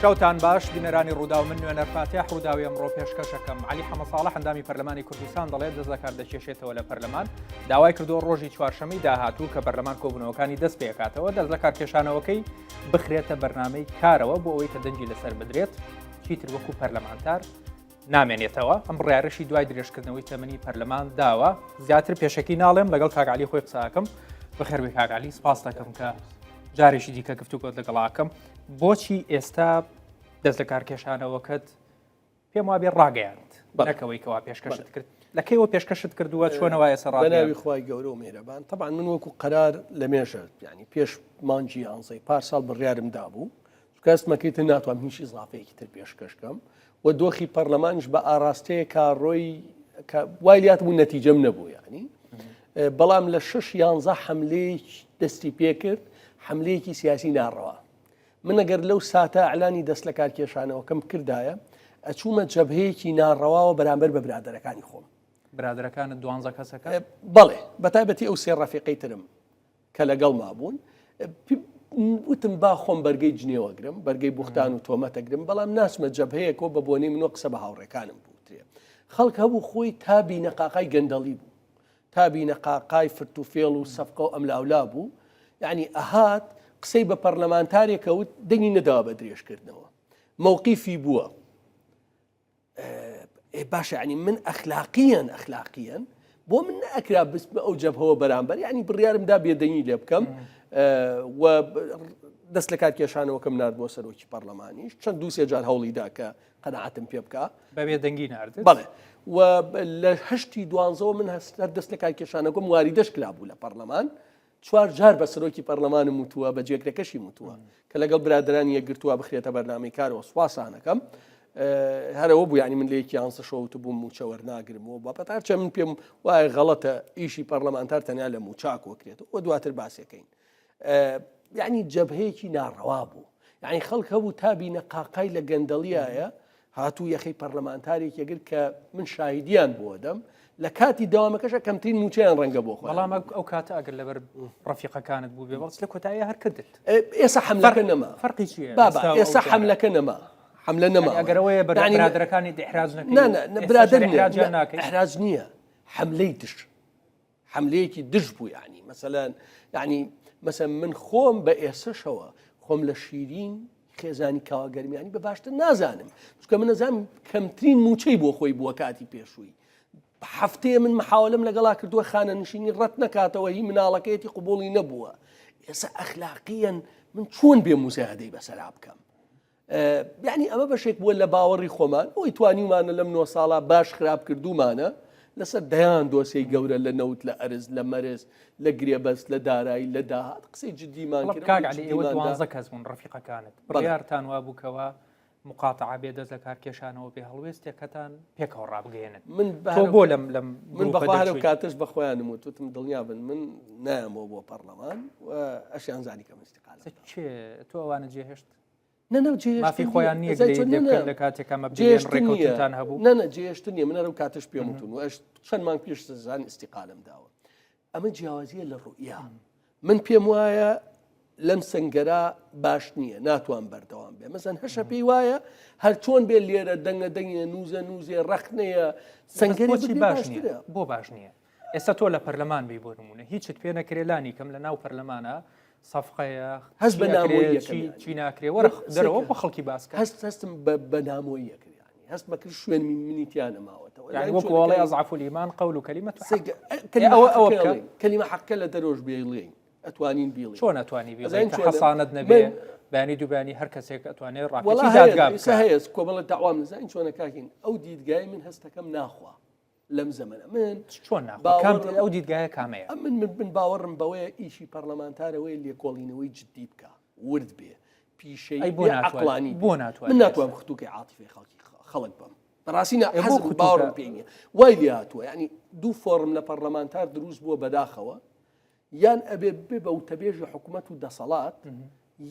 شەوتان باش بینەرانی ڕوودا و من نوێنەر فاتیح ڕووداوی ئەمڕۆ پێشکەشەکەم عەلی حەمەدساڵح ئەندامی پەرلەمانی کوردستان دەڵێت دەست لە کار دەکێشێتەوە لە پەرلەمان داوای کردووە ڕۆژی چوارشەمەی داهاتوو کە پەرلەمان کۆبوونەوەکانی دەست پێکاتەوە دەست لە کارکێشانەوەکەی بخرێتە بەرنامەی کارەوە بۆ ئەوەی کە دەنگی لەسەر بدرێت چیتر وەکو پەرلەمانتار نامێنێتەوە ئەم ڕیارەشی دوای درێژکردنەوەی تەمەنی پەرلەمان داوە زیاتر پێشەکی ناڵێم لەگەڵ کاک عەلی خۆی قساکەم بەخێربێ کاک عەلی سپاس دەکەم کە جارێکی دیکە گفتوگۆت لەگەڵاکەم بۆچی ئێستا دەست لە کارکێشانەوەکەت پێم وابێ ڕاگەیاند نەکەوەی کەوا پێشکەشت کرد لەکەیەوە پێشکەشت کردووە چۆنەوە ئێستا ڕاگەیاند بەناوی خوای گەورە و مێرەبان طبعا من وەکو قەرار لە مێژە یعنی پێش مانجی یانزەی پار ساڵ بڕیارم دابوو کەسمەکەیتر ناتوانم هیچ ئیزافەیەکی تر پێشکەشکەم و دۆخی پەرلەمانیش بە ئاراستەیە کارڕۆی وای لات بوو نەتیجەم نەبوو یعنی بەڵام لە 6-11 حملەیەک دەستی پێکرد حملەیەکی سیاسی ناڕەوا من ئەگەر لەو ساتە ئەعلانی دەست لە کارکێشانەوەکەم کردایە ئەچوومە جەبهەیەکی ناڕەواوە بەرامبەر بە برادەرەکانی خۆم برادەرەکانت 12 کەسەکە بەڵێ بەتایبەتی ئەو سێ ڕەفیقەی ترم کە لەگەڵ مابوون وتم با خۆم بەرگەی جنێوەگرم بەرگەی بوختان و تۆمەتەگرم بەڵام ناسمە جەبهەیەکەوە بە بۆنەی منۆ قسە بە هاوڕێکانم بووترێ خەڵک هەبوو خۆی تابی نەقاقای گەندەڵی بوو تابی نەقاقای فرتوفێڵ و سەفقە و ئەملاولا بوو یعنی ئەهات قسەی بە پەرلەمانتارێکەوت دەنگی نەداوە بە درێژکردنەوە مووقیفی بووە باشە ینی من ئەخلاقیەن بۆ من نەئەکرا بستمە ئەو جەبهەوە بەرامبەر یعنی بڕیارمدا بێدەنگی لێ بکەم و دەست لە کارکێشانەوەکەم نردبووە سەرۆکی پەرلەمانیش چەند دووسێ جار هەوڵیدا کە قەناعەتم پێ بکە بەبێ دەنگی ناردت بەڵێ و لە 8/12 من هەر دەست لە کارکێشانەکەم واریدەش کرابوو لە پەرلەمان 4 جار بە سەرۆکی پەرلەمانم وتووە بە جێگرەکەشی وتووە کە لەگەڵ برادرانی یەکگرتووە بخرێتە بەرنامەی کارەوە سواسانەکەم هەرەوە بوو ینی من لە یەکی یانسە شەوت بووم موچە وەرناگرمەوە بەپەتار چە من پێم وایە غەڵەتە ئیشی پەرلەمانتار تەنیا لە موچاک وەکرێتەوە و دواتر باسیەکەین یعنی جەبهەیەکی ناڕەوا بوو یعنی خەڵک هەبوو تابی نەقاقای لە گەندەڵیایە هاتوو یەخەی پەرلەمانتارێک یەگر کە من شاهدیان بۆ دەم لە کاتی داوامەکەشە کەمترین موچەیان ڕەنگە بۆ خۆ بەڵام ئەو کاتە ئەگەر لەبەر ڕەفیقەکانت بوو بێ بەڵام لە کۆتایی هەر کردت ئێستا حملەکە نەما فەرقی چییە بابا ئێستا حملەکە نەما حملە نەما ئەگەرەوەیە برادەرەکانی ئیحراج نەکەی برادەر ئیحراج نییە حملەی دش حملەیەکی دش بوو یعنی مەسەلەن یعنی مثلا من خۆم بە ئێسەشەوە خۆم لە شیرین خێزانی کاواگەرمیانی بە باشتر نازانم چونکە من نەزانم کەمترین موچەی بۆ خۆی بووە کاتی پێشووی هەفتەیە من محاولم لەگەڵا کردووە خانە نشینی ڕەت نەکاتەوە هی مناڵەکەیەتی قبوڵی نەبووە ئێستا ئەخلاقیەن من چۆن بێ موزەهدەی بەسەرا بکەم یعنی ئەمە بەشێک بووە لە باوەڕی خۆمان ئەوی توانیمانە لەم 9 ساڵە باش خراپ کردومانە لەسەر دەیان دۆسەی گەورە لە نەوت لە ئەرز لە مەرز لە گرێبەست لە دارایی لە داهات قسەی جدیمان کرد کەس بوون ڕەفیقەکانت بڕیارتان وا بووکەوە مقاتعە بێ دەست لە کارکێشانەوە بێ هەڵوێستێکەکەتان پێکەوە ڕابگەێنن من بۆ من بەخوا هەرو کاتش بەخۆیانم وتم دڵنیا بن من نایەمەوە بۆ پەرلەمان و ئەشیان زانی کەم استیقالە تۆ ئەوانە جێهێشت مافی خۆیان نییە لە کاتێکمە ڕێکوتان هەبوو نە جێشتن نیە من هەرو کاتش پێمتون و چەند مانگ پێش زان استیقالم داوە ئەمە جیاوازیە لە ڕوئیا من پێم وایە لەم سنگەرا باش نییە ناتوان بەردەوام بێ مەسەن هەشە پێی وایە هەر چۆن بێ لێرە دەنگە نوزە ڕەخنەیە سنگەری باش نییە بۆ باش نییە ئێستا تۆ لە پەرلەمان بی بۆ نمونە هیچت پێ نەکرێلانی کەم لە ناو پەرلەمانە سەفقەیە هەست بە نامۆیی چی ناکرێ وەرە دەرەوە بە خەڵکی باسکە هەستم بە نامۆیی یەکریانی هەست بەکرد شوێن منیتیانە ماوەتەوە يعني وەکو وڵی ئەضعف الإيمان قول كلمة كلمة حق لە دەرۆژ بێڵێن ئەتوانین بیڵێن چۆن ئەتوانی بیڵێن کە حەسانەت نەبێ بەیانی دووبانی هەر کەسێک ئەتوانێت ڕاکێکی دادگا بکات هەیە کۆمەڵە داوام نزانین چۆنە کاکین ئەو دیدگای من هەستەکەم ناخوا لەم زەمەنە من چۆن ناخوا ئەو دیدگایە کامەیە من باوەڕم بەوەیە ئیشی پەرلەمانتارەوەی لێکۆڵینەوەی جدی بکە ورد بێ پیشەی عەقڵانی بۆ ناتوانێت من ناتوانم خەتووکەی عاتیفەی خەڵک بم بەڕاستی باوەڕم پێ نییە وای لێ هاتووە یعنی دوو فۆرم لە پەرلەمانتار دروست بووە بەداخەوە یان ئەبێ بێ بە وتەبێژی حکوومەت و دەسەڵات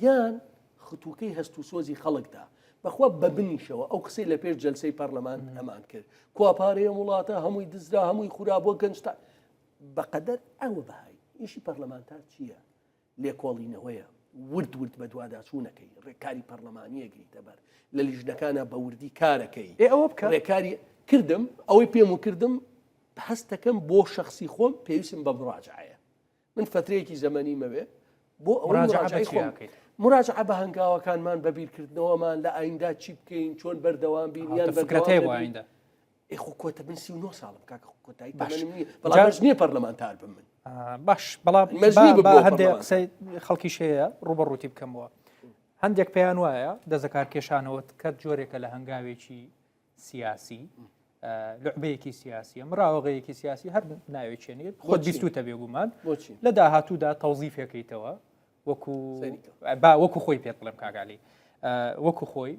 یان خەتووکەی هەست و سۆزی خەڵکدا بەخوا بەبنیشەوە ئەو قسەی لە پێش جەلسەی پەرلەمان ئەمان کرد کواپارەیە وڵاتە هەمووی دزرا هەمووی خورابووە گەنجتا بەقەدەر ئەوە بەهای ئیشی پەرلەمانتار چییە؟ لێکۆڵینەوەیە ورد بە دوواداچوونەکەی ڕێکاری پەرلەمانیە گریتە بەر لە لیژنەکانە بە وردی کارەکەی ئەوە بکە ڕێکاری کردم ئەوەی پێم و کردم هەستەکەم بۆ شخصی خۆم پێویستم بە مراجعەیە من فترەیەکی زەمەنی مەوێ بۆ ئەوەی مراجعەی خۆم مراجعە بە هەنگاوەکانمان بەبیرکردنەوەمان لە ئایندا چی بکەین چۆن بەردەوام بینیان فکرەتەی بۆ ئایندا خۆ کۆتە من 39 ساڵم کاکە کۆتایی تەمەنم نییە بەڵام مەرج نییە پەرلەمانتار بم من باش بەڵام هەندێک قسەی خەڵکی شەیە ڕوبەڕووتی بکەمەوە هەندێک پێیان وایە دەزەکار کێشانەوە کە جۆرێکە لە هەنگاوێکی سیاسی لعبەیەکی سیاسی مراوەغەیەکی سیاسی هەر ناوێت چێنێت خۆت بیستوتە بێگومان لە داهاتوودا تەوزیفەکەیتەوە وەکو خۆی پێت بڵێم کاگالی وەکو خۆی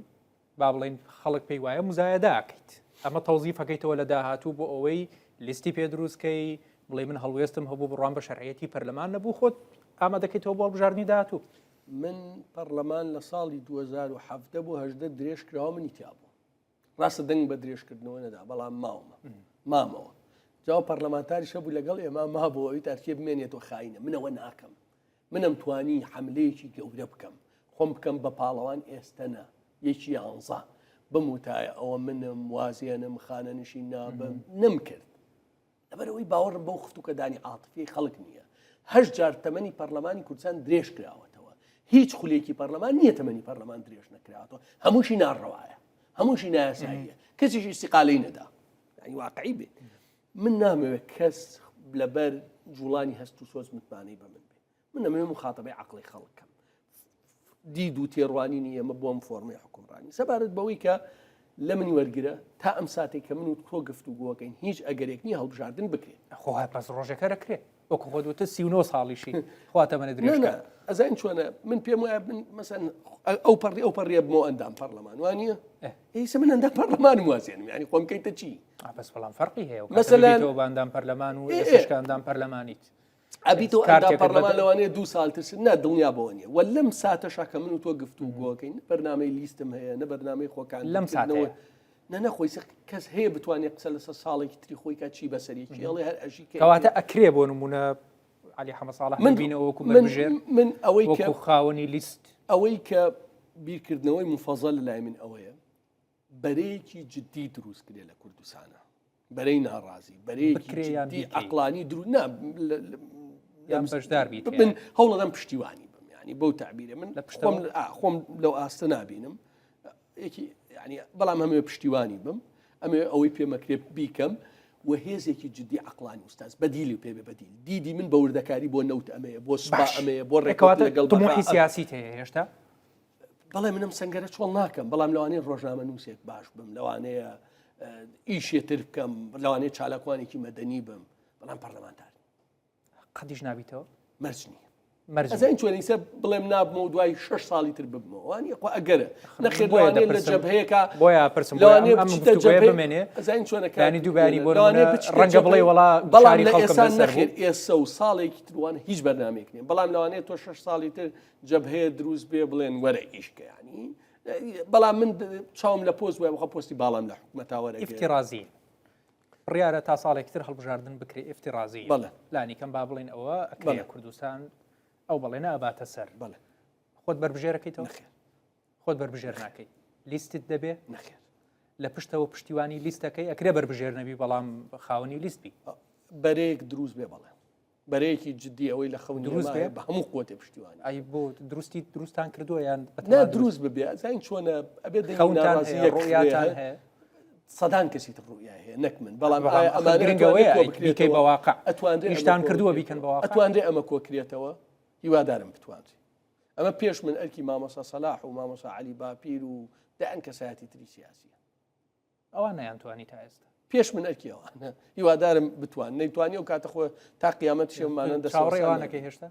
با بڵێن خەڵک پێی وایە مزایەداکەیت ئەمە تەوزیفەکەیتەوە لە داهاتوو بۆ ئەوەی لیستی پێ دروستکەی بڵێ من هەڵوێستم هەبوو بڕوان بە شەرعەتی پەرلەمان نەبوو خۆت ئامادەکەیتەوە بۆ بژاردننی داهاتوو من پەرلەمان لە ساڵی 2017 بۆ هەژدە درێژ کراوە منی تیا بوو ڕاستە دەنگ بە درێژکردنەوە نەدا بەڵام مامەوە جاوە پەرلەمانتاری شەبوو لەگەڵ ئێمە مابەوە ئەوی تارکێ بمێنێتەوە خاینە منەوە ناکەم منم توانی حملەیەکی گەورە بکەم خۆم بکەم بە پاڵەوان ئێستەنە یەکی یانزە بموتایە ئەوە منم وازیێنم خانە نشین نابم نمکرد لەبەرەوەی باوەڕم بەو خفتوکەدانی عاتفی خەڵک نییە هەشت جار تەمەنی پەرلەمانی کوردستان درێژ کراوەتەوە هیچ خولێکی پەرلەمان نییە تەمەنی پەرلەمان درێژ نەکراوەتەوە هەمووشی ناڕەوایە هەمووشی نایاساییە کەسیشی استیقالەی نەدا یعنی واقعی بێت من نامەوێت کەس لەبەر جوڵانی هەست و سۆز متمانەی بە من بێت من نامەوێت مخاتەبەی عەقڵی خەڵکم دید و تێڕوانی نیە ئەمە بۆم فۆرمەی حکومڕانی سەبارەت بەوەی کە لە منی وەرگرە تا ئەم ساتێک کە من و تۆ گفتوگۆکەین هیچ ئەگەرێک نیە هەڵبژاردن بکرێت خۆ پس ڕۆژەکە دەکرێت وەکو خۆ دوتە 39 ساڵیشی خواتە منە درێژکە ئەزان چۆنە من پێم وایە مەسەن ئەو پەڕیە بمەوە ئەندام پەرلەمان وانە ئێستا من ئەندام پەرلەمانم وازێنم ینی خۆم کەیتە چی بەس بەڵام فەرقی هەیە مەسەلەن ئەندام پەرلەمان و ئێشکە ئەندام پەرلەمانیت ئەبیتەوە ئەندام پەرلەمان لەوانەیە 2 ساڵ ترس نا دڵنیا بەوە نیە وە لەم ساتەشا کە من و تۆ گفتوگۆکەین بەرنامەی لیستم هەیە نە بەرنامەی خۆکان لەم ساتەوە نەخۆی کەس هەیە بتوانێت قسە لەسەر ساڵێکی تری خۆی کا چی بەسەرێکی ئەڵێ هەر ئەژی کەواتە ئەکرێ بۆ نمونە علی حەمە ساڵح ببینەوە وەکو بەربژێر من ئەوەی وەکو خاوەنی لیست ئەوەی کە بیرکردنەوەی مفەزەل لای من ئەوەیە بەرەیەکی جدی دروست کرێ لە کوردستانە بەرەی ناڕازی بەرەیەکی جدی عەقلانی دروست بەشدار بیت من هەوڵەدەم پشتیوانی بم ینی بەو تعبیرە من خۆم لەو ئاستە نابینم یەکی ینی بەڵام هەمووی پشتیوانی بم ئەمێ ئەوەی پێمەکرێت بیکەم و هێزێکی جدی عەقلانی ئوستاز بەدیلی پێ بەدیل دیدی من بە وردەکاری بۆ نەوت ئەمەیە بۆ سوپا ئەمەیە بۆ ڕێکەوت لەگەڵ طموحی سیاسیت هەیە هێشتا بەڵێ منم سەنگەرە چۆڵ ناکەم بەڵام لەوانەیە ڕۆژنامە نووسێک باش بم لەوانەیە ئیشێتر بکەم لەوانەیە چالاکوانێکی مەدەنی بم بەڵام پەرلەمانتار قەدیش نابیتەوە مەرج نییە مەرجەن چۆنیسە بڵێم نابمە و دوای 6 ساڵی تر ببمەوە وانی خۆ ئەگەرە نەخێر لەوانەیە لە جەبهەیەکە بۆیە پرسم بمێنێ ئەزین چۆنەکانی دووباری بۆ ڕەنگە بڵێ وڵا بەڵام لە ئێستا نەخێر ئێستا و ساڵێکی تروان هیچ بەرنامێک نیە بەڵام لەوانەیە تۆ 6 ساڵی تر جەبهەیە دروست بێ بڵێن وەرە ئیشکە ینی بەڵام من چاوم لە پۆست وای بخە پۆستی باڵام لە حکومەتاوەرە ئیفتیرازی بڕیارە تا ساڵێک تر هەڵبژاردن بکرێ ئیفتیرازی لانی کەم با بڵێن ئەوە ئەکرێ کوردستان ئەو بەڵێنە ئەباتە سەر بڵێ خۆت بربژێرەکەیتەوە خۆت بربژێر ناکەی لیستت دەبێ نەخێر لە پشتەوە پشتیوانی لیستەکەی ئەکرێ بربژێر نەبی بەڵام خاوەنی لیستبی بەرێک دروست بێ بەڵێ بەرەیەکی جددی ئەوەی لە خەون دروست بێ بە هەموو قوتێ پشتیوانی ئەی بۆ دروستی دروستان کردووە یان نا دروست ببێ زین چۆنە ئەبێ ڕۆیاتان هەیە سەدان کەسی ڕوویا هەیە نەک من بەڵام گرنگەوەی بیکەی بە واقع ئیشتان کردووە بیکەن بە واقع ئەتوانرێ ئەمە کۆکرێتەوە هیوادارم بتوانێت ئەمە پێش من ئەرکی مامۆسا سەلاح و مامۆسا عەلی باپیر و دەیان کەسایەتی تری سیاسیە ئەوان نەیانتوانی تا ئێستا پێش من ئەرکیەوە هیوادارم بتوان نەیتوانی و کاتە خۆ تا قیامەت شێمانە دەساڕێوانەکەی هێشتا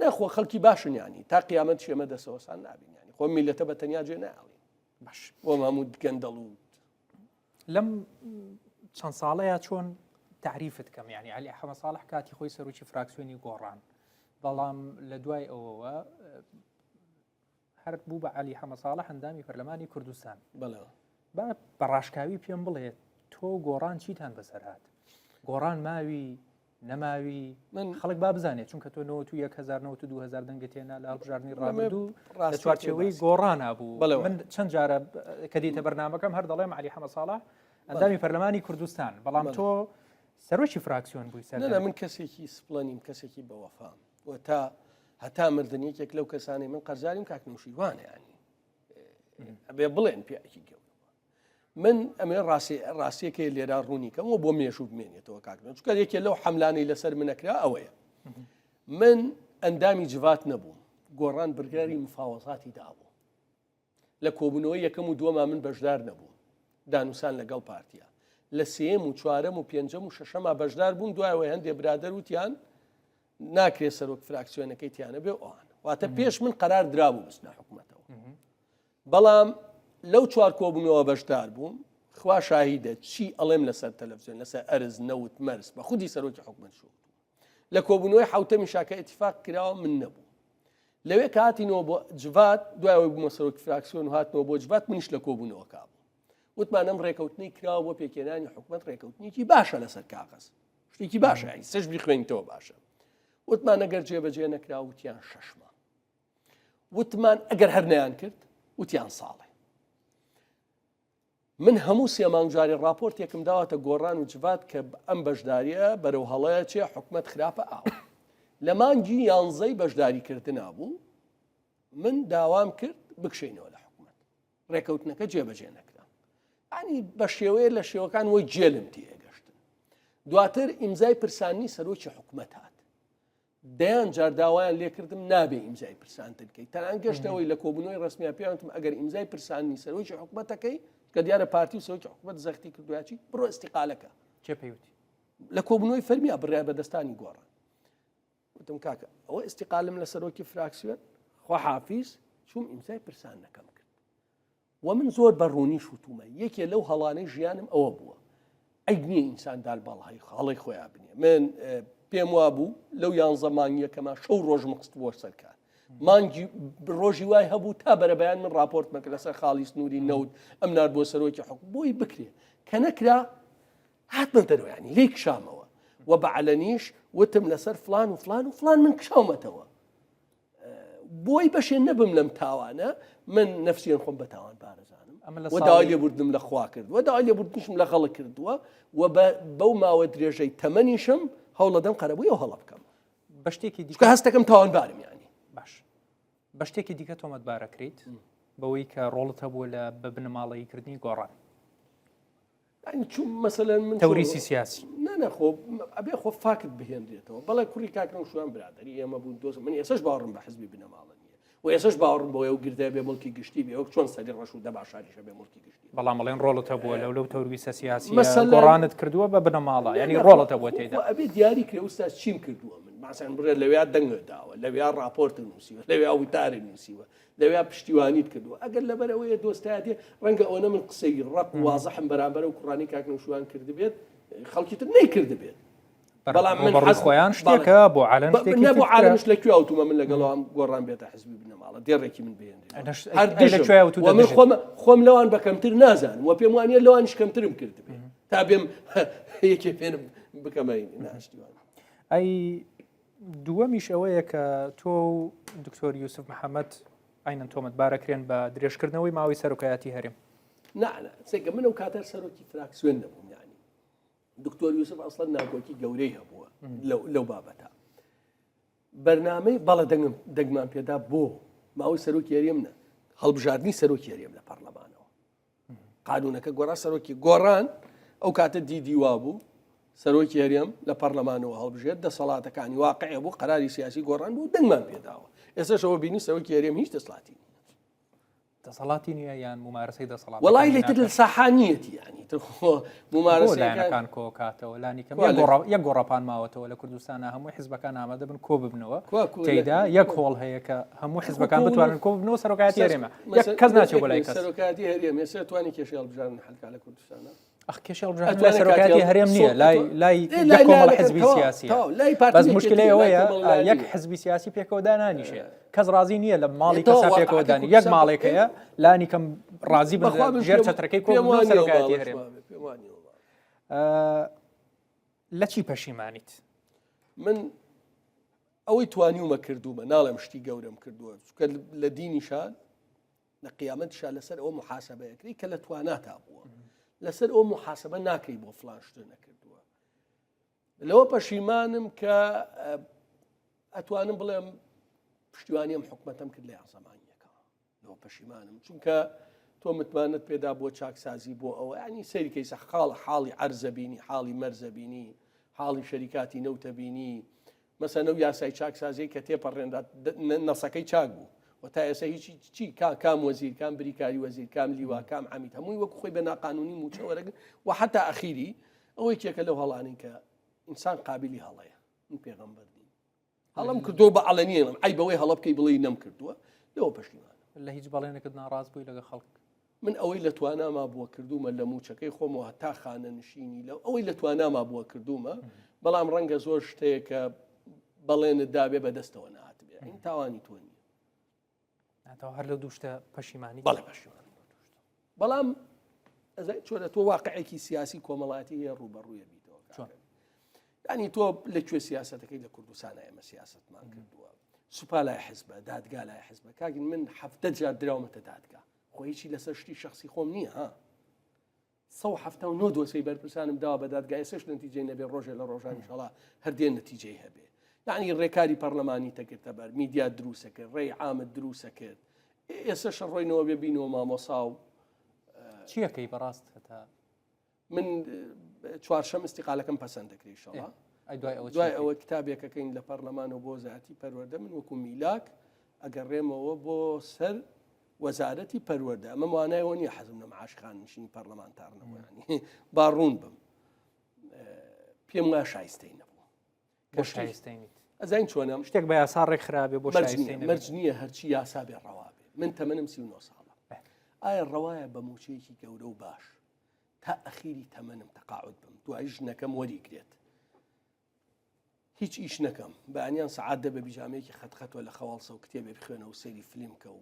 نەخۆ خەڵکی باشن ینی تا قیامەت شێمە دەسەوەسان نابین ینی خۆ میلەتە بە تەنیا جێ ناڵی باش بۆ مامود گەندەڵ و لەم چەند ساڵەیە چۆن تعریفت کەم ینی علی حەمە ساڵح کاتی خۆی سەرۆکی فراکسیۆنی گۆڕان بەڵام لە دوای ئەوەوە هەر بوو بە علی حەمە ساڵح هەندامی پەرلەمانی کوردستان با بەڕاشکاوی پێم بڵێت تۆ گۆڕان چیتان بەسەر هات گۆڕان ماوی نەماوی خەڵک با بزانێت چونکە تۆ 1992 دەنگتێنە لە هەڵبژاردننی ڕابردوو لە چوارچێوەی گۆڕانە بوو. من چەند جارە کە دیتە بەرنامەکەم هەر دەڵێم علی حەمە ساڵح ئەندامی پەرلەمانی کوردستان، بەڵام تۆ سەرۆکی فراکسیۆن بووی سەر. من کەسێکی سپڵەنیم، کەسێکی بەوەفام و تا هەتا مردنیەکێک لەو کەسانی من قەرزاریم کاک نەوشیروانە، ینی ئەبێ بڵێن پیاکی گەورە. من ئەمێ ڕاستیەکەی لێرا ڕوونی کەم و بۆ مێشوو بمێنێتەوە کاکنەوە، چونکە یەکێ لەو حەملانەی لەسەر منەکرا ئەوەیە. من ئەندامی جوات نەبووم، گۆڕان بڕیاری مفاوەزاتی دابوو لە کۆبوونەوەی یەکەم و دووەما من بەشدار نەبووم، دانووسان لەگەڵ پارتیا لە سێم و چوارەم و پێنجەم و شەشەما بەشدار بووم. دوایەوەی هەندێ برادەر وتیان ناکرێت سەرۆک فراکسیۆنەکەی تیانە بێ ئەوان، واتە پێش من قەرار درابوو بچنە حکوومەتەوە. بەڵام لەو چوار کۆبوونەوە بەشدار بووم، خوا شاهیدە چی ئەڵێم لەسەر تەلەڤیزیۆن لەسەر ئەرز نەوت مەرز بە خودی سەرۆکی حکوومەت شو. لە کۆبوونەوەی حوتەمی شاکە ئیتیفاق کراوە من نەبوو. لەوێ کە هاتینەوە بۆ جوات، دوایەوەی بوومە سەرۆکی فراکسیۆن و هاتنەوە بۆ جوات، منیش لە کۆبوونەوە کابوو. وتمان ئەم ڕێکەوتنی کراوە بۆ پێکێنانی حکوومەت، ڕێکەوتنیکی باشە لەسەر کاغەز، شتێکی باشە، ینی سەش بخوێنیتەوە باشە. وتمان ئەگەر جێبەجێ نەکرا وتیان شەشمە، وتمان ئەگەر هەر نەیان کرد وتیان ساڵێ. من هەموو سێ مانگجاری راپۆرتێکم داواتە گۆڕان و جوات کە ئەم بەشداریە بەرەو هەڵەیە چێ حکوومەت خراپە ئاو. لە مانگی 11 بەشداریکردنا بوو، من داوام کرد بکشینەوە لە حکوومەت، ڕێکەوتنەکە جێبەجێ نەکرا. ینی بە شێوەیە لە شێوەکان وەی جێلم تێگەشتن. دواتر ئیمزای پرسانی سەرۆکی حکوومەت هات، دەیان جار داوایان لێکردم نابێ ئیمزای پرسانتر بکەیت. تەنان گەشتەوەی لە کۆبوونەوەی ڕسمیە پێیانتم ئەگەر ئیمزای پرسانی سەرۆکی حکوومەتەکەی کە دیارە پارتی و سەرۆکی حکوومەت زەختی کردوایەتی بڕۆ ئیستیقالەکە. چێ پێیوتی؟ لە کۆبوونەوەی فەرمیە بڕای بەدەستانی گۆڕان. وتم کاکە ئەوە ئیستیقالم لە سەرۆکی فراکسیۆن، خوا حافیز، چوم ئیمزای پرسان نەکەم کرد. و من زۆر بەڕوونی شوتومە. یەکێ لەو هەڵانەی ژیانم ئەوە بووە، ئەی نییە ئینسان دال باڵهای خاڵی خۆیان بنێ. من پێم وا بوو لەو 11 مانگیەکەمە شەو ڕۆژ مەقست بۆ سەرکار. مانگی ڕۆژی وای هەبوو تا بەرەبەیان من راپۆرت مەکرد لەسەر خاڵی سنووری نەوت ئەم نار بۆ سەرۆکی حکوومەت بۆی بکرێ، کە نەکرا هاتمە دەرەوە، ینی لێی کشامەوە و بەعەلەنیش وتم لەسەر فلان و فلان و فلان من کشاومەتەوە. بۆی بەشێ نەبم لەم تاوانە، من نەفسیان خۆم بە تاوان پارێزانم و داوای لێبوردنم لە خوا کرد و داوای لێبوردنیشم لە خەڵک کردووە و بەو ماوە درێژەی تەمەنیشم هەوڵ دەدەم قەرەبووی و هەڵە بکەم بە شتێکی دیکە هەستەکەم تاوانبارم. ینی باش بە شتێکی دیکە تۆمەتبارەکریت بەوەی کە ڕۆڵت هەبووە لە ببنەماڵەییکردنی گۆڕان، چون مەسەلەن من تەوریسی سیاسی نەخۆ ئەبێ خۆ فاکت بهێنرێتەوە. بەڵێ کوڕی کاکنەوە شوان برادری ئێمە بوون دۆست، من ئێسش باوەڕم بە حزبی بنەماڵە نییە و ئێسش باوەڕم بەوەی و گردە بێ مڵکی گشتی بێ وەک چۆن سەری ڕەش و دە باشاریشە بێ مڵکی گشتی. بەڵام بەڵێن ڕۆڵت هەبووە لەو تەوریسە سیاسی گۆڕانت کردووە بە بنەماڵە، ینی ڕۆڵت هەبووە تێدا. ئەبێ دیاری کرێ ئوستاز چیم کردووە، من ماسان بڕێ لەوێ دەنگە داوە، لەوێ راپۆرت نووسیوە، لەوێ وتاری نووسیوە، لەوێ پشتیوانیت کردووە. ئەگەر لەبەرەوەیە دۆستایەتێ ڕەنگە ئەوە من قسەی ڕق وازەحم بەرامبەر و کوڕانی کاکنەوشوان کردبێت، خەڵکی تر نەیکردبێت. بەڵام من حەز خۆیان شتێکە بۆ عالم نەبوو عالمش لەکوێ ئەوتومە من لەگەڵەوەم گۆڕان بێتە حزبی بنەماڵە دێڕێکی من بێنێت من خۆم لەوان بەکەمتر نازانم و پێم وانە لەوانش کەمترم کرد بێت تا بێم یەکێ پێنم بکەمەینی ناشتیوان. ئەی دووەمیش ئەوەیە کە تۆ دکتۆر یوسف محەممەد ئاینەن تۆمەتبارەکرێن بە درێژکردنەوەی ماوەی سەرۆکایەتی هەرێم. سێکە من ئەو کاتەر سەرۆکی فراکسیۆن نەبووم، ینی دکتۆر یوسف ئەسڵەن ناکۆکی گەورەی هەبووە لەو بابەتە. بەرنامەی بەڵە دەنگمان پێدا بۆ ماوەی سەرۆکی هەرێمە هەڵبژاردننی سەرۆکی هەرێم لە پەرلەمانەوە. قانونەکە گۆڕا سەرۆکی گۆڕان ئەو کاتە دیوا بوو سەرۆکی هەرێم لە پەرلەمانەوە هەڵبژێت دەسەڵاتەکانی واقعە بوو قەراری سیاسی گۆڕان بوو دەنگمان پێداوە. ئێستاشەوە بینی سەرۆکی هەرێم هیچ دەسەڵاتی نییە یان ممارەسەی دەسەڵات وڵای لێتر لە ساحانیەتی، ینی ممارەسەکان کۆکاتەوە لانیکەم یەک گۆڕەپان ماوەتەوە لە کوردستانە هەموو حیزبەکان ئامادە بن کۆ ببنەوە تێیدا یەک هۆڵ هەیە کە هەموو حیزبەکان بتوانن کۆ ببنەوە سەرۆکایەتی هەرێمە کەس ناچێت بۆ لای کەس. سەرۆکایەتی هەرێم ێستا توانی کێشەی هەڵبژاردن حەلکا لە کوردستانە کێشە هەڵبژاردن سەرۆکایەتی هەرێم نییە لای یەک کۆمەڵ حیزبی سیاسی بەس مشکلەی ئەوەیە یەک حیزبی سیاسی پێکەوە دانانیشێ کەس ڕازی نییە لە ماڵی کەسا پێکەوە دانی یەک ماڵێکەیە لانی کەم ڕازی بن ژێر چەترەکەی کۆ سەرۆکایەتی هەرێم. لە چی پەشیمانیت؟ من ئەوەی توانیومە کردومە ناڵێم شتی گەورەم کردووە چکە لە دینیشان لە قیامەتشان لەسەر ئەوە محاسبەیەکری کە لە تواناتا بووە لەسەر ئەو محاسبە ناکەی بۆ فلان شتە نەکردووە لەوە پەشیمانم کە ئەتوانم بڵێم پشتیوانیم حکومەتم کرد لە یاسەمانیەکە لەوە پەشیمانم چونکە تۆ متمانت پێدا بۆ چاکسازی بۆ ئەوە ینی سەیری کەیسە حاڵی عەرزە بینی حاڵی مەرزە بینی حاڵی شەریکاتی نەوتە بینی مەسەن ئەو یاسای چاکسازی کە تێپەڕێندا نەسەکەی چاک بوو و تا ئێستا هیچی چی کام وەزیر کام بریکاری وەزیر کام لیوا کام عەمید هەمووی وەکو خۆی بە ناقانونی موچە وەرەگرن و حتا ئەخیری ئەوەی کێکە لەو هەڵانین کە ئینسان قابلی هەڵەیە من پێغەمبەر نیم هەڵم کردووە بە عەلەنیەڵم ئەی بەوەی هەڵە بکەی بڵێ نەم کردووە لەوە پەشیمانم لە هیچ بەڵێنێکت ناڕاست بووی لەگە خەڵک من ئەوەی لە تواناما بووە کردومە لە موچەکەی خۆمەوە تا خانە نشینی لەو ئەوەی لە تواناما بووە کردومە بەڵام ڕەنگە زۆر شتەیە کە بەڵێنت دابێ بەدەستەوە نهاتبێ این تاوانی تۆ نییە ناتەوە هەر لە دووشتە پەشیمانی بەڵێ پەشیمانی بەڵام چۆرە تۆ واقعێکی سیاسی کۆمەڵاتی هەیە ڕوبەڕوویە بیتەوە ینی تۆ لەکوێ سیاسەتەکەی لە کوردستانە ئێمە سیاستمان کردووە سوپا لای حزبە دادگا لای حزبە کاگین من 7 دراومەتە دادگا خۆ هیچی لەسەر شتی شخصی خۆم نییە ها 1970 دۆسەی بەرپرسانم داوا بە دادگای سەش نەتیجەی نەبێ ڕۆژێ لە ڕۆژان ئینشاڵڵا هەردێن نەتیجەی هەبێ یعنی ڕێکاری پەرلەمانی تەکردە بەر میدیا دروستە کرد ڕێی عامت دروستە کرد ئێستا ڕۆینەوە ببینەوە مامۆسا و چیەکەی بەڕاست هەتا من چوارشەم استیقالەکەم پەسەند دەکرێت ئینشاڵڵا دوای ئەوە کتابێکەکەین لە پەرلەمانەوە بۆ وەزارەتی پەروەردە من وەکو میلاک ئەگەڕێمەوە بۆ سەر وەزارەتی پەروەردە ئەمە وانایەوە نییە حەزم لە معاش خاننشینی پەرلەمانتارنەوە ینی باڕوون بم پێم وایە شایستەی نەبوو بۆ شایستەینیت ئەزین چۆنم شتێک بە یاسا ڕێک خراپێ بۆ مەرج نییە هەرچی یاسا بێ ڕەوا بێ من تەمەنم 39 ساڵە ئایا ڕەوایە بە موچەیەکی گەورە و باش تا ئەخیری تەمەنم تەقاعد بم دوای ژنەکەم وەریگرێت هیچ ئیش نەکەم بەیانیان سەعات دە بە بیژامەیەکی خەتخەتەوە لە خەواڵسە و کتێبێ بخوێنە و سەیری فیلمکە و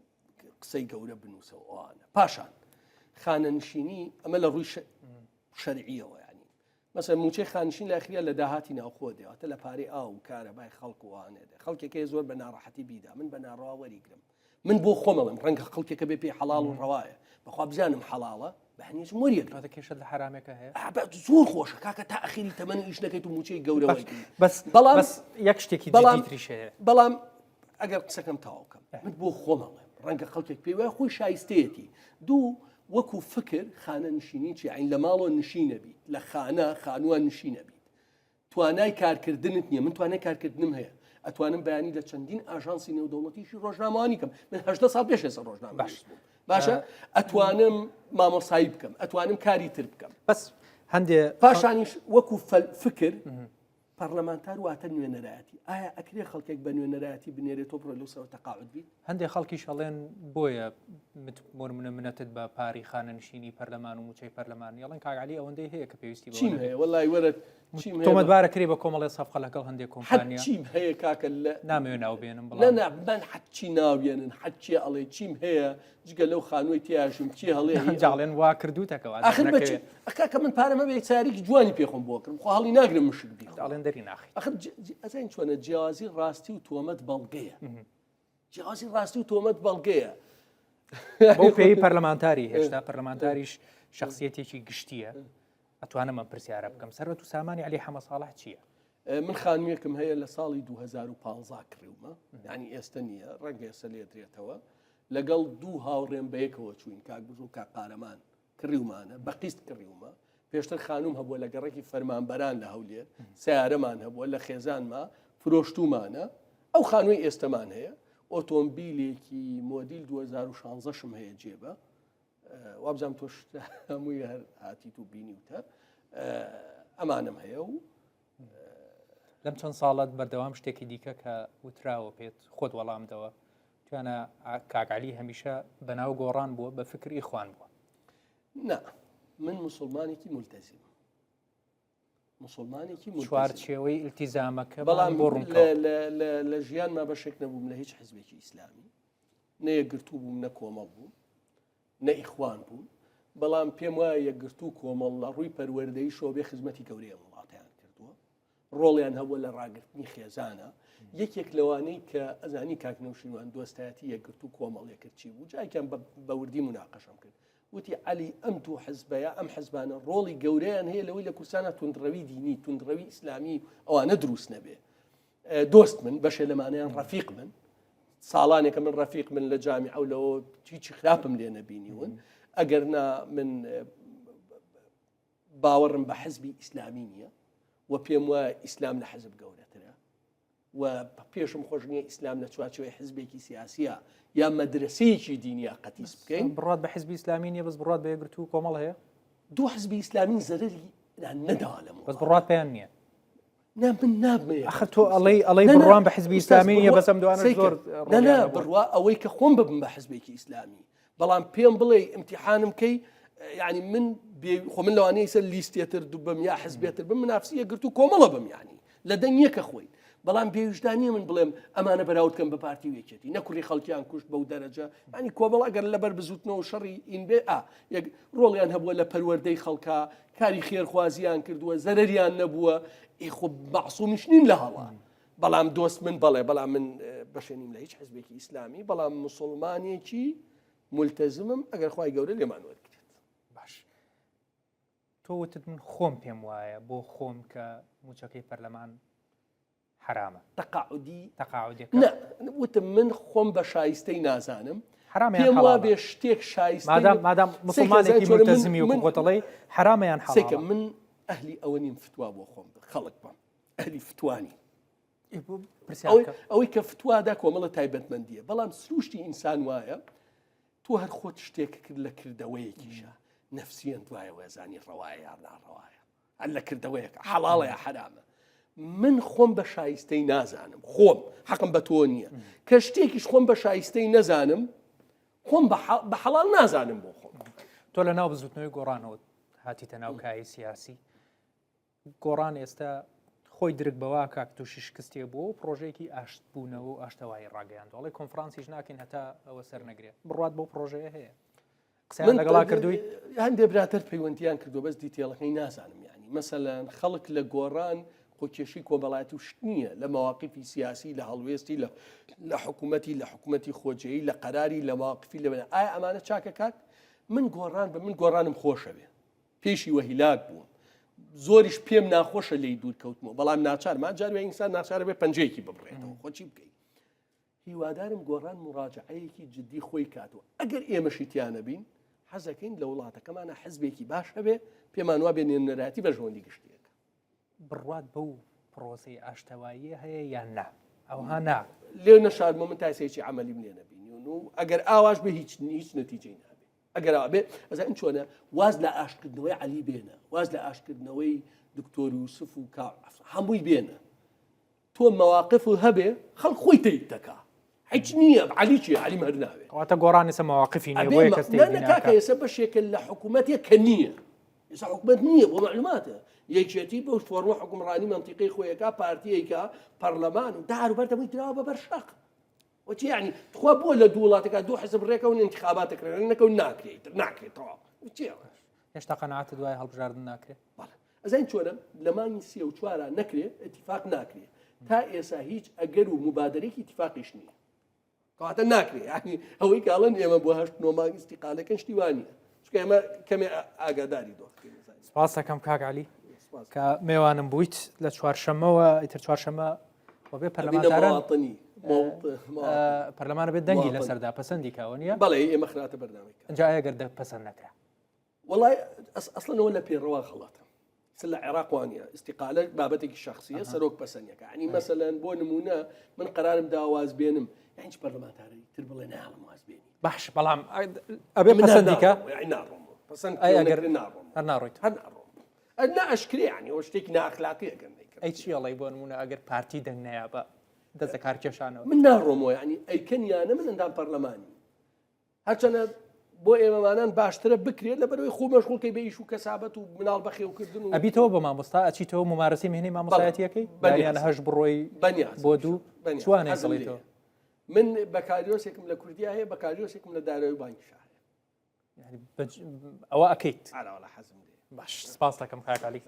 قسەی گەورە بنووسەوە ئەوانە پاشان خانە نشینی ئەمە لە ڕووی شەرعیەوە ینی مەسەن موچەی خانشین لە ئەخریا لە داهاتی ناوخۆ دێواتە لە پارەی ئاو و کارەبای خەڵک وانێدە خەڵکێکە زۆر بە ناڕەحەتی بیدا من بە ناڕەوا وەریگرم من بۆ خۆمەڵم ڕەنگە خەڵکێکە بێ پێی حەڵاڵ و ڕەوایە بەخوا بزانم حەڵاڵە بە هەنیش وەریگرم کێشە لە حرامێکە هەیە زۆر خۆشە کاکە تا ئەخیری تەمەنی ئیش نەکەیت و موچەی گەورەوەی بەڵام یەک شتێکی جدیدتریش هەیە بەڵام ئەگەر قسەکەم تاوکەم من بۆ خۆمەڵێم ڕەنگە خەڵکێک پێی وایە خۆی شایستەیەتی دوو وەکو فکر خانە نشینی چی عین لە ماڵۆ نشینە بیت لە خانووە نشینە بیت توانای کارکردنت نییە من توانای کارکردنم هەیە ئەتوانم بەیانی لە چەندین ئاژانسی نێودەوڵەتیشی ڕۆژنامەوانی کەم من 8 ساڵ پێش ێستا ڕۆژنامە باش بووم باشە ئەتوانم مامۆسایی بکەم ئەتوانم کاری تر بکەم بەس هەندێ پاشانیش وەکو فکر پەرلەمانتار واتە نوێنەرایەتی ئایا ئەکرێ خەڵکێک بە نوێنەرایەتی بنێرێتەوە بڕۆ لەوسەوە تەقاعد بیت هەندێک خەڵکیش ئەڵێن بۆیە منەتت بە پاری خانە نشینی پەرلەمان و موچەی پەرلەمانی ئەڵێن کاگعەلی ئەوەندەی هەیە کە پێویستی بە چیم هەیە وەڵای وەرە تۆمەتبارە کری بە کۆمەڵێ سەفقە لەگەڵ هەندێک کۆمپانیا چیم هەیە کاکە لە نامەوێ ناوبێنم بڵێن من حەچی ناوێنن حەچی ئەڵێ چیم هەیە جگە لەو خانووی تیاژم چی هەڵێ جاڵێن وا کردوتەکەەوە ئەکە من پارەمە بێ چاریکی جوانی پێخۆم بۆ کردم خۆ هەڵی ناگرم مشک بیت ئەڵێن دەری ناخی ئەزین چۆنە جیازی ڕاستی و تۆمەت بەڵگەیە جیازی ڕاستی و تۆمەت بەڵگەیە بۆ پێی پەرلەمانتاری هێشتا پەرلەمانتاریش شخصیەتێکی گشتیە ئەتوانم ئەم پرسیارە بکەم سەرەت و سامانی عەلی حەمەدساڵح چییە؟ من خانوویەکم هەیە لە ساڵی 2015 کڕیومە یعنی ئێستا نییە ڕەنگە ئێستا لێدرێتەوە لەگەڵ دوو هاوڕێم بەیەکەوە چوین کاک بژ و کاک قارەمان کڕیومانە بە قیست کڕیومە پێشتر خانوم هەبووە لە گەڕێکی فەرمانبەران لە هەولێر سیارەمان هەبووە لە خێزانما فرۆشتومانە ئەو خانووی ئێستەمان هەیە ئۆتۆمبیلێکی مۆدیل 2016 شم هەیە جێبە وابزانام تۆش هەمووی هەر هاتیت و بینیوتە ئەمانم هەیە و لەم چەند ساڵات بەردەوام شتێکی دیکە کە وتراوە پێت خۆت وەڵامدەوە توانە کاکعەلی هەمیشە بەناو گۆڕان بووە بە فکری خوان بووە نا من مسلمانێکی مولتەزیم مسلمانێکی چوارچێوەی ئیلتیزامەکە بەڵام لە ژیانما بەشێک نەبووم لە هیچ حزبێکی ئیسلامی نە یەکگرتوو بووم نە کۆمەڵ بووم نە ئیخوان بووم بەڵام پێم وایە یەکگرتوو کۆمەڵ لە ڕووی پەروەردەی شۆبێ خزمەتی گەورەی وڵاتیان کردووە ڕۆڵیان هەبووە لە ڕاگررتنی خێزانە یەکێک لەوانەی کە ئەزانی کاکنەوشینوان دۆستایەتی یەکگرت و کۆمەڵێکرد چی بوو جایکیان بەوردی مناقەشەم کرد وتی علی ئەم دوو حزبەیە ئەم حزبانە ڕۆڵی گەورەیان هەیە لەوەی لە کورسانە توندڕەوی دینی توندڕەوی ئیسلامی ئەوانە دروست نەبێ دۆست من بەشێ لەمانیان ڕەفیق من ساڵانێکە من ڕەفیق من لە جامیعە و لەوە هیچی خراپم لێ نەبینیون ئەگەرنا من باوەڕم بە حزبی ئیسلامی نییە و پێم وایە ئیسلام لە حزب گەورەترە و پێشم خۆش نییە ئیسلام لە چوارچەوەی حزبێکی سیاسیە یا مەدرسەیەکی دینیە قەتیس بکەین بڕات بە حزبی ئیسلامی نیە بەس بڕات بە یەکگرتو و کۆمەڵ هەیە دوو حزبی ئیسلامی زەرری نەداوە لەمەوە بەس بڕات پێیان نییە من نابمێ ئەخ تۆ ئەڵەی بڕوان بە حزبی ئیسلامی نیە بەسەم دوانە زۆر نەنا بڕوا ئەوەی کە خۆم ببم بە حزبێکی ئیسلامی بەڵام پێم بڵێ ئیمتیحانم کەی یعنی من خۆ من لەوانەیە سەر لیستێتر دوو بم یا حزبێتر بم منافسی یەکگرتو و کۆمەڵە بم یعنی لە دەنگ یەکە خۆی بەڵام پێویستانیە من بڵێم ئەمانە بەراوردکەم بە پارتی وێکێتی نەکوڕی خەڵکیان کوشت بەو دەرەجە ینی کۆمەڵ ئەگەر لەبەر بزوتنەوە شەڕی ئین بێ یەک ڕۆڵیان هەبووە لە پەروەردەی خەڵکا کاری خێرخوازیان کردووە زەرریان نەبووە خۆ بەعسومیش نین لە هەڵا بەڵام دۆست من بەڵێ بەڵام من بەشێنیم لە هیچ حزبێکی ئیسلامی بەڵام موسڵمانێکی ملتەزمم ئەگەر خوای گەورە لێمان وەرگێت باش تۆ وتت من خۆم پێم وایە بۆ خۆم کە موچەکەی پەرلەمان حرامە تەقاعودی وتم من خۆم بە شایستەی نازانم حرامەیان وا بێ شتێک شایستە مادام مسلمانێکی ملتەزمی و گۆتەڵی حرامەیان حەڵالە من ئەهلی ئەوە نیم فتوا بۆ خۆم خەڵک بم ئەهلی فتوانی ئەوەی کە فتوادا کۆمەڵە تایبەتمەندیە بەڵام سروشتی ئینسان وایە تۆ هەر خۆت شتێک کرد لە کردەوەیەکیشە نەفسیان دوایە وێزانی ڕەوایە یا ناڕەوایە هەر لە کردەوەیەک حەڵاڵە یا حرامە من خۆم بە شایستەی نازانم خۆم حەقم بە تۆ نییە کە شتێکیش خۆم بە شایستەی نەزانم خۆم بە حەڵال نازانم بۆ خۆم تۆ لە ناو بزوتنەوەی گۆڕانەوە هاتیتە ناو کاری سیاسی گۆڕان ئێستا خۆی درک بەوا کاک تووشی شکستێ بووە و پرۆژەیەکی ئاشتبوونەوە و ئاشتەوایی ڕاگەیاندوڵی کۆنفرانسیش ناکەین هەتا ئەوە سەر نەگرێت بڕات بۆ پرۆژەیە هەیە قسەیان لەگەڵا کردووی هەندێک براتر پەیوەندیان کردو بەس دیتێڵەکەی نازانم یعنی مەسەلەن خەڵک لە گۆڕان خۆکێشی کۆمەڵایەتی وشت نییە لە مەواقفی سیاسی لە هەڵوێستی لە حکوومەتی خۆجێی لە قەراری لە ماوەقفی لەبێن ئایا ئەمانە چاکە کات من گۆڕانم خۆشە بێ پێشی وەهیلاک بووم زۆریش پێم ناخۆشە لی دوور کەوتمەوە بەڵام ناچارمان جاروێ ئینسان ناچارە بێ پەنجەیەکی ببڕێتەوە خۆچی بکەیت هیوادارم گۆڕان مراجعەیەکی جددی خۆی کاتەوە ئەگەر ئێمەشی تیانە بین حەزەکەین لە وڵاتەکەمانە حزبێکی باش هەبێ پێمان وا بێ نێرەتی بەژەوەندی گشتیەکە بڕات بەو پرۆسی ئاشتەواییە هەیە یان نا ئەوها نا لێ نەشادمە من تاسێکی عملی لێ نەبینی و ئەگەر ئاواش بە هیچ نەتیجەی نابێت ئەگەر ئابێ ئەزا ئەم چۆنە واز لە ئاشکردنەوەی علی بێنە واز لە ئاشکردنەوەی دکتۆر یوسف و هەمووی بێنە تۆ مەواقف و هەبێ خەڵک خۆی تەیت دەکا هیچ نییە علی چیە علی هەر ناوێت کەواتە گۆڕانی سە مەواقفی نییە بۆ کەس نەکاکە ئێستا بەشێکە لە حکوومەتێک کە نییە ئێستا حکوومەت نییە بۆ معلوماتە یەکێتی بۆ فۆرمە حکومڕانی منتیقی خۆیەکە پارتیەکە پەرلەمان و داروبەر دەمووی دراوە بە بەرشەق وتی یعنی تخوا بۆ لە دوو وڵاتەکە دوو حزب ڕێکەون انتخاباتەکرێن نەکەون ناکرێتەوە هێشتا قەناعەتت دوای هەڵبژاردن ناکرێت ئەزین چۆنە لە مانگی 34 نەکرێت اتفاق ناکرێت تا ئێستا هیچ ئەگەر و مبادرێکی اتفاقیش نییە کەواتە ناکرێت یعنی ئەوەی کاڵن ئێمە بۆ هەشت نۆمانگی استیقالەکەن شتیوانیە چونکە ئێمە کەمێ ئاگاداری دۆخەکەین سپاس دەکەم کاک عەلی کە میێوانم بوویت لە چوارشەممەوە ئیتر چوارشەممە بۆ بێ پەرلەمانتاران پەرلەمانە بێت دەنگی لەسەردا پەسەندی کاوە نیە بەڵێ ئێمە خراپە بەردەمێک ئەنجا ئەگەر پەسەند نەکرا وڵای ئەسڵەنەوە لە پێڕەوا خەڵاتە لە عێراق وانە استیقالە بابەتێکی شخصیە سەرۆک پەسەندەکە عنی مەسەلەن بۆ نمونە من قەرارم داواز بێنم هیچ پەرلەمانتاری تر بڵێ ناڵم واز بێنی باش بەڵام ئەبێ پەسەندیکە ناڕۆم پەسەند ئەگەر ناڕۆم هەر ناڕۆیت هەر ناڕۆم ئەنا ئەشکری عنی ئەوە شتێکی ناخلاقیەکەن ئەی چیڵی بۆ نمونە ئەگەر پارتی دەنگ نەیە بە دەستە کارکێشانەوە من ناڕۆمەوە ینی ئەیکەنیانە من ئەندام پەرلەمانی هەرچەنە بۆ ئێمەمانان باشترە بکرێت لە بەرەوەی خۆ مەشغوڵکەی بە ئیش و کەسابەت و مناڵ بەخێوکردن و ئەبیتەوە بە مامۆستا ئەچیتەوە ممارەسی مهنی مامۆستایەتیەکەی بەیان هەش بڕۆی بۆ دوو چوانێ دڵیتەوە من بەکاریۆسێکم لە کوردیا هەیە بەکاریۆسێکم لە دارایی بانکی شار ئەوە ئەکەیت ئاراوە لە حەزم باش سپاس دەکەم کاک عەلی